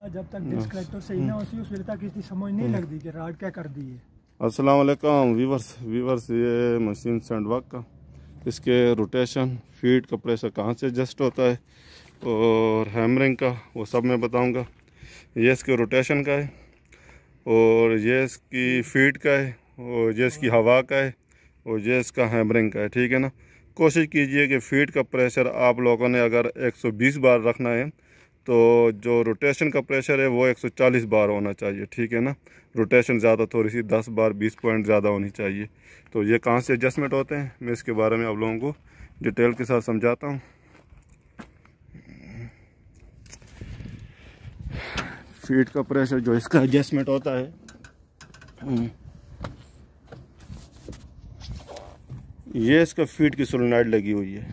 जब तक disc collector सही ना होती उस तक इसकी समझ नहीं लगती कि राड क्या कर दी है। अस्सलाम वालेकुम वीवर्स ये मशीन सैंडवर्क का, इसके रोटेशन फीड का प्रेशर कहाँ से एडजस्ट होता है और हैमरिंग का वो सब मैं बताऊंगा। ये इसके रोटेशन का है और ये इसकी फीड का है और ये इसकी हवा का है और ये इसका हैमरिंग का है। ठीक है ना। कोशिश कीजिए कि फीड का प्रेशर आप लोगों ने अगर 120 बार रखना है तो जो रोटेशन का प्रेशर है वो 140 बार होना चाहिए। ठीक है ना। रोटेशन ज़्यादा थोड़ी सी 10 बार 20 पॉइंट ज़्यादा होनी चाहिए। तो ये कहाँ से एडजस्टमेंट होते हैं मैं इसके बारे में आप लोगों को डिटेल के साथ समझाता हूँ। फीड का प्रेशर जो इसका एडजस्टमेंट होता है, ये इसका फीड की सोलेनॉइड लगी हुई है।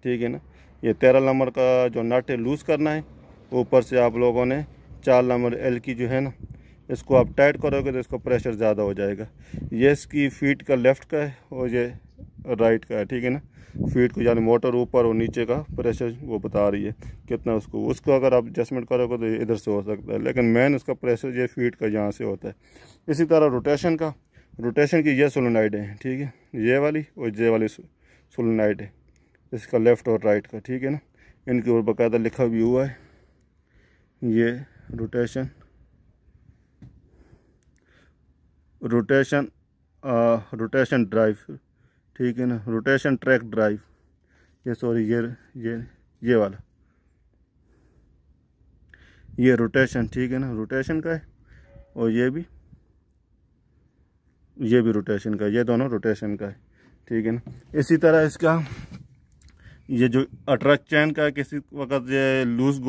ठीक है ना। ये 13 नंबर का जो नट है लूज़ करना है, ऊपर से आप लोगों ने 4 नंबर एल की जो है ना, इसको आप टाइट करोगे तो इसका प्रेशर ज़्यादा हो जाएगा। ये इसकी फीड का लेफ़्ट का है और ये राइट का है। ठीक है ना। फीड को यानी मोटर ऊपर और नीचे का प्रेशर वो बता रही है कितना, उसको अगर आप एडजस्टमेंट करोगे तो इधर से हो सकता है, लेकिन मेन इसका प्रेशर ये फीड का यहाँ से होता है। इसी तरह रोटेशन की ये सोलेनॉइड है। ठीक है। ये वाली और ये वाली सोलेनॉइड है, इसका लेफ़्ट और राइट का। ठीक है ना। इनके ऊपर बाकायदा लिखा भी हुआ है ये रोटेशन ड्राइव। ठीक है ना। रोटेशन ट्रैक ड्राइव, ये सॉरी ये वाला ये रोटेशन। ठीक है ना। रोटेशन का है और ये भी रोटेशन का, ये दोनों रोटेशन का है। ठीक है ना। इसी तरह इसका ये जो अट्रैक्ट चैन का है, किसी वक्त ये लूज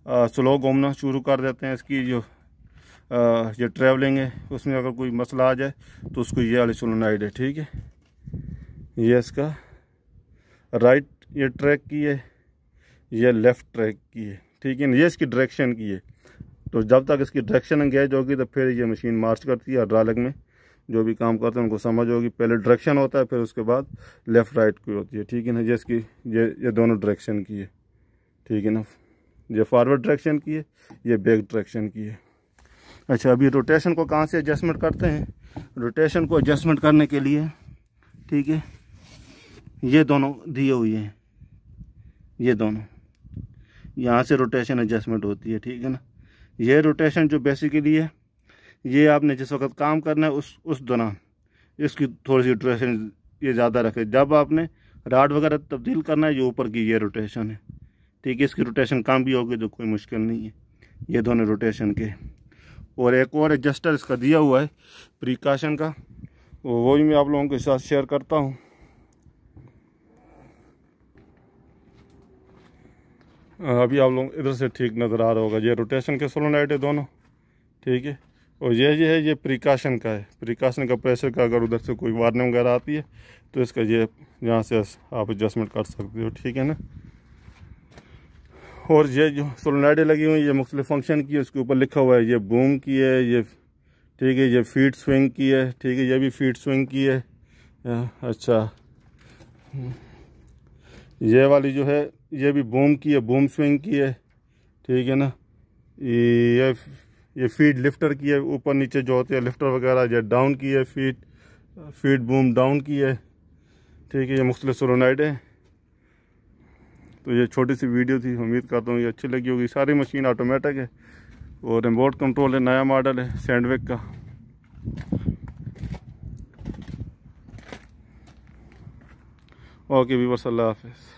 स्लो घूमना शुरू कर देते हैं, इसकी जो ये ट्रैवलिंग है उसमें अगर कोई मसला आ जाए तो उसको ये वाली सोलेनॉइड है। ठीक है। ये इसका राइट ये ट्रैक की है, ये लेफ़्ट ट्रैक की है। ठीक है ना। ये इसकी डायरेक्शन की है। तो जब तक इसकी डायरेक्शन एंगेज होगी तो फिर ये मशीन मार्च करती है। हाइड्रोलिक में जो भी काम करते हैं उनको समझ होगी, पहले डायरेक्शन होता है फिर उसके बाद लेफ़्ट राइट की होती है। ठीक है ना। ये इसकी ये दोनों डायरेक्शन की है। ठीक है ना। ये फॉरवर्ड डायरेक्शन की है, ये बैक डायरेक्शन की है। अच्छा, अभी रोटेशन को कहाँ से एडजस्टमेंट करते हैं। रोटेशन को एडजस्टमेंट करने के लिए, ठीक है, ये दोनों दिए हुए हैं, ये दोनों यहाँ से रोटेशन एडजस्टमेंट होती है। ठीक है ना। ये रोटेशन जो बेसिकली है, ये आपने जिस वक्त काम करना है उस दौरान इसकी थोड़ी सी रोटेशन ये ज़्यादा रखे। जब आपने राड वगैरह तब्दील करना है, ये ऊपर की ये रोटेशन है। ठीक है। इसकी रोटेशन कम भी होगी तो कोई मुश्किल नहीं है। ये दोनों रोटेशन के, और एक और एडजस्टर इसका दिया हुआ है प्रिकॉशन का, वो भी मैं आप लोगों के साथ शेयर करता हूँ। अभी आप लोग इधर से ठीक नज़र आ रहा होगा, ये रोटेशन के सोलेनॉइड है दोनों। ठीक है। और ये प्रिकॉशन का है। प्रिकॉशन का प्रेशर का अगर उधर से कोई वार्निंग वगैरह आती है तो इसका ये यहाँ से आप एडजस्टमेंट कर सकते हो। ठीक है ना। और ये जो सोलेनॉइडें लगी हुई ये मुख्तलिफ फंक्शन की है, उसके ऊपर लिखा हुआ है ये बूम की है, ये ठीक है, ये फीड स्विंग की है। ठीक है। ये भी फीड स्विंग की है। अच्छा, ये वाली जो है ये भी बूम की है, बूम स्विंग की है। ठीक है ना। ये फीड लिफ्टर की है, ऊपर नीचे जो होते हैं लिफ्टर वगैरह, ये डाउन की है, फीड बूम डाउन की है। ठीक है। ये मुख्तलिफ सोलेनॉइड है। तो ये छोटी सी वीडियो थी, उम्मीद करता हूँ ये अच्छी लगी होगी। सारी मशीन ऑटोमेटिक है और रिमोट कंट्रोल है, नया मॉडल है सैंडविक का। ओके व्यूअर्स, अल्लाह हाफिज़।